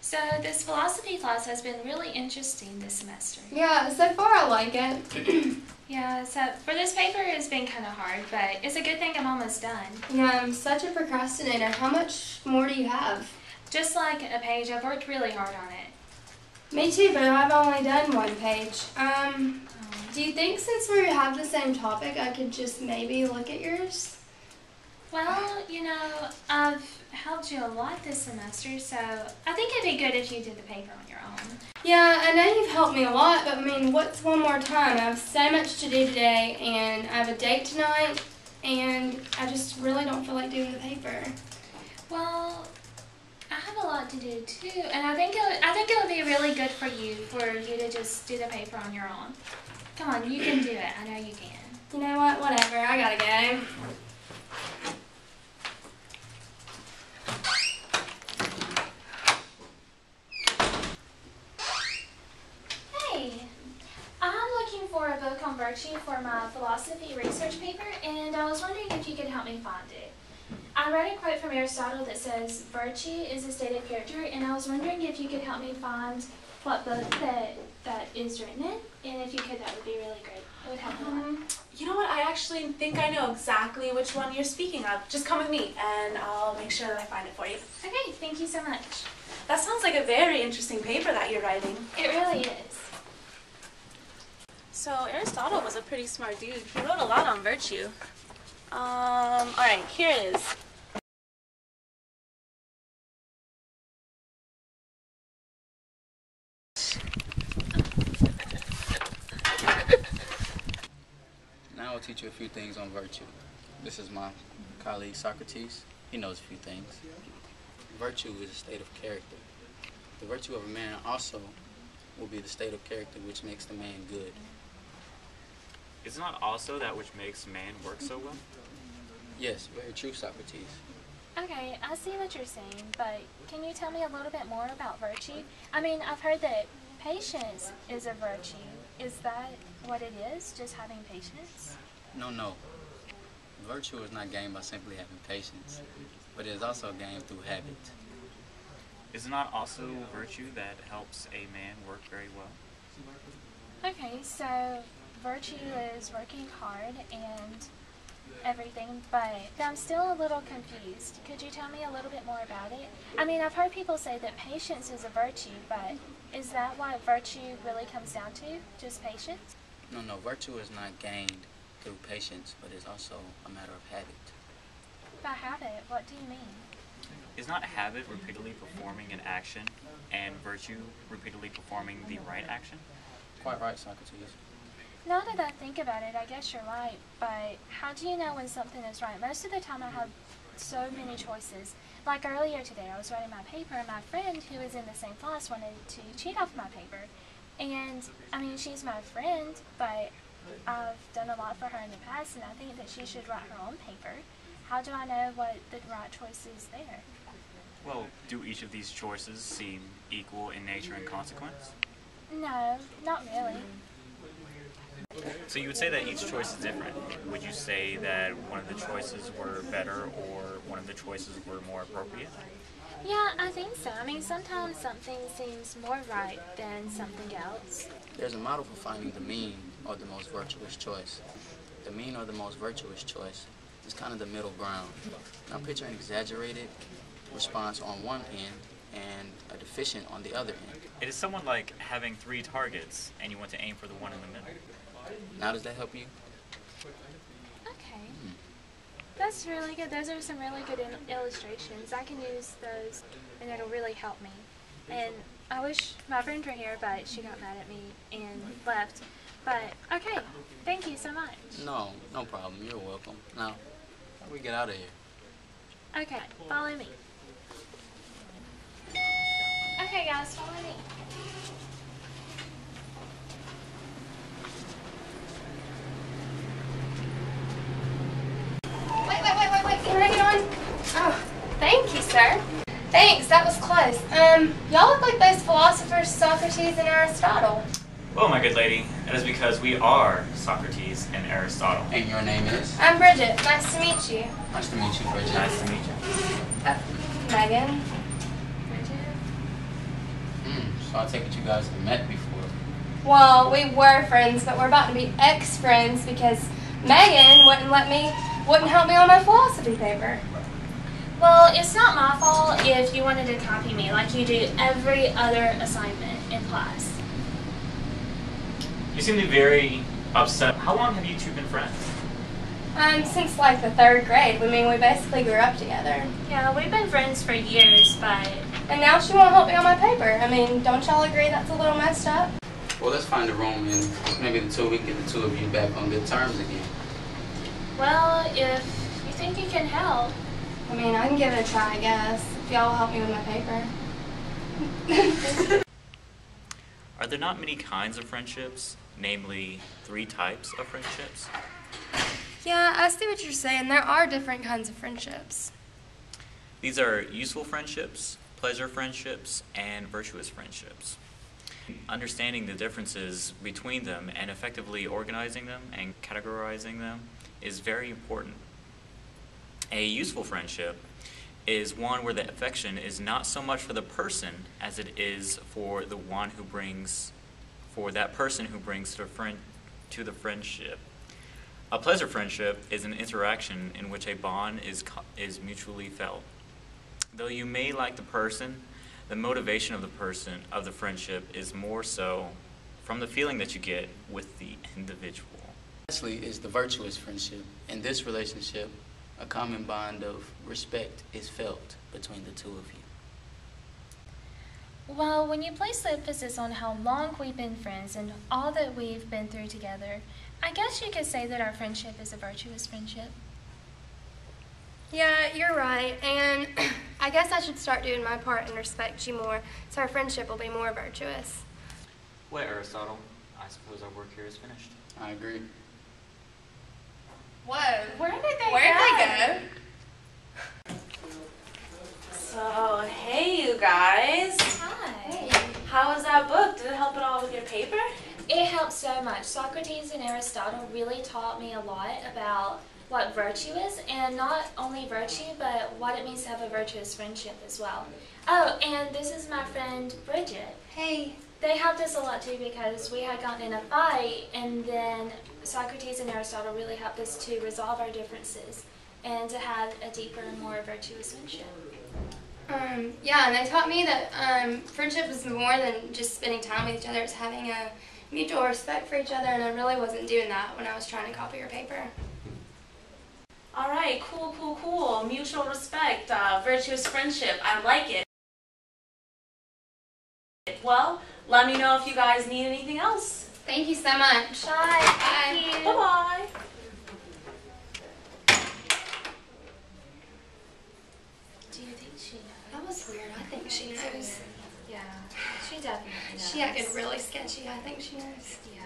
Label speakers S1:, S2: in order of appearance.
S1: So this philosophy class has been really interesting this semester.
S2: Yeah, so far I like it.
S1: Yeah, so for this paper it's been kind of hard, but it's a good thing I'm almost done.
S2: Yeah, I'm such a procrastinator. How much more do you have?
S1: Just like a page, I've worked really hard on it.
S2: Me too, but I've only done one page. Do you think since we have the same topic, I could just maybe look at yours?
S1: Well, I've helped you a lot this semester, so I think it'd be good if you did the paper on your own.
S2: Yeah, I know you've helped me a lot, but I mean, what's one more time? I have so much to do today, and I have a date tonight, and I just really don't feel like doing the paper.
S1: Well, I have a lot to do too, and I think it would be really good for you to just do the paper on your own. Come on, you can do it. I know you can.
S2: You know what? Whatever. I gotta go.
S1: For a book on virtue for my philosophy research paper, and I was wondering if you could help me find it. I read a quote from Aristotle that says, "Virtue is a state of character," and I was wondering if you could help me find what book that is written in, and if you could, that would be really great. It would help me a lot.
S3: You know what, I actually think I know exactly which one you're speaking of. Just come with me, and I'll make sure that I find it for you.
S1: Okay, thank you so much.
S3: That sounds like a very interesting paper that you're writing.
S1: It really is.
S3: So Aristotle was a pretty smart dude. He wrote a lot on virtue. Alright, here it is.
S4: Now I'll teach you a few things on virtue. This is my colleague Socrates. He knows a few things. Virtue is a state of character. The virtue of a man also will be the state of character which makes the man good.
S5: Is it not also that which makes man work so well?
S4: Yes, very true, Socrates.
S1: Okay, I see what you're saying, but can you tell me a little bit more about virtue? I mean, I've heard that patience is a virtue. Is that what it is, just having patience?
S4: No. Virtue is not gained by simply having patience, but it is also gained through habit.
S5: Is it not also virtue that helps a man work very well?
S1: Okay, so virtue is working hard and everything, but I'm still a little confused. Could you tell me a little bit more about it? I mean, I've heard people say that patience is a virtue, but is that what virtue really comes down to? Just patience?
S4: No, virtue is not gained through patience, but is also a matter of habit.
S1: By habit, what do you mean?
S5: Is not habit repeatedly performing an action and virtue repeatedly performing the right action?
S4: Quite right, Socrates.
S1: Now that I think about it, I guess you're right, but how do you know when something is right? Most of the time I have so many choices. Like earlier today, I was writing my paper, and my friend who is in the same class wanted to cheat off my paper. And, I mean, she's my friend, but I've done a lot for her in the past, and I think that she should write her own paper. How do I know what the right choice is there?
S5: Well, do each of these choices seem equal in nature and consequence?
S1: No, not really.
S5: So you would say that each choice is different. Would you say that one of the choices were better or one of the choices were more appropriate?
S1: Yeah, I think so. I mean, sometimes something seems more right than something else.
S4: There's a model for finding the mean or the most virtuous choice. The mean or the most virtuous choice is kind of the middle ground. Now picture an exaggerated response on one end and a deficient on the other end.
S5: It is somewhat like having 3 targets and you want to aim for the one in the middle.
S4: Now does that help you?
S1: Okay. That's really good. Those are some really good illustrations. I can use those and it'll really help me. And I wish my friend were here, but she got mad at me and left. But, okay. Thank you so much.
S4: No problem. You're welcome. Now, how do we get out of here?
S1: Okay, follow me. Okay, guys, follow me.
S2: Wait. Can I get on? Oh, thank you, sir. Thanks, that was close. Y'all look like those philosophers Socrates and Aristotle.
S5: Well, my good lady, that is because we are Socrates and Aristotle.
S4: And your name is?
S2: I'm Bridget. Nice to meet you.
S4: Nice to meet you, Bridget.
S5: Nice to meet you.
S2: Megan.
S1: Bridget.
S4: So I take it you guys have met before.
S2: Well, we were friends, but we're about to be ex-friends because Megan wouldn't help me on my philosophy paper.
S1: Well, it's not my fault if you wanted to copy me like you do every other assignment in class.
S5: You seem to be very upset. How long have you two been friends?
S2: Since like the 3rd grade. I mean, we basically grew up together.
S1: Yeah, we've been friends for years, but...
S2: And now she won't help me on my paper. I mean, don't y'all agree that's a little messed up?
S4: Well, let's find a room and maybe we can get the 2 of you back on good terms again.
S1: Well, if you think you can help...
S2: I mean, I can give it a try, I guess, if y'all will help me with my paper.
S5: Are there not many kinds of friendships, namely 3 types of friendships?
S2: Yeah, I see what you're saying. There are different kinds of friendships.
S5: These are useful friendships, pleasure friendships, and virtuous friendships. Understanding the differences between them and effectively organizing them and categorizing them is very important. A useful friendship is one where the affection is not so much for the person as it is for that person who brings to the friendship. A pleasure friendship is an interaction in which a bond is mutually felt. Though you may like the person, the motivation of the friendship is more so from the feeling that you get with the individual.
S4: Lastly is the virtuous friendship. In this relationship, a common bond of respect is felt between the 2 of you.
S1: Well, when you place the emphasis on how long we've been friends and all that we've been through together, I guess you could say that our friendship is a virtuous friendship.
S2: Yeah, you're right, and I guess I should start doing my part and respect you more, so our friendship will be more virtuous.
S5: Well, Aristotle, I suppose our work here is finished.
S4: I agree.
S2: Whoa.
S3: Where did they
S2: go?
S3: So, hey you guys.
S1: Hi.
S3: How was that book? Did it help at all with your paper?
S1: It helped so much. Socrates and Aristotle really taught me a lot about what virtue is, and not only virtue, but what it means to have a virtuous friendship as well. Oh, and this is my friend Bridget.
S2: Hey.
S1: They helped us a lot too because we had gotten in a fight, and then Socrates and Aristotle really helped us to resolve our differences and to have a deeper and more virtuous friendship.
S2: Yeah, and they taught me that friendship is more than just spending time with each other. It's having a mutual respect for each other, and I really wasn't doing that when I was trying to copy your paper.
S3: All right, cool. Mutual respect, virtuous friendship. I like it. Well, let me know if you guys need anything else.
S2: Thank you so much.
S1: Bye. Thank you.
S3: Bye-bye.
S1: Do you think she knows?
S2: That was weird. I think she knows.
S1: Yeah, she definitely knows.
S2: She acted really sketchy. I think she knows.
S1: Yeah.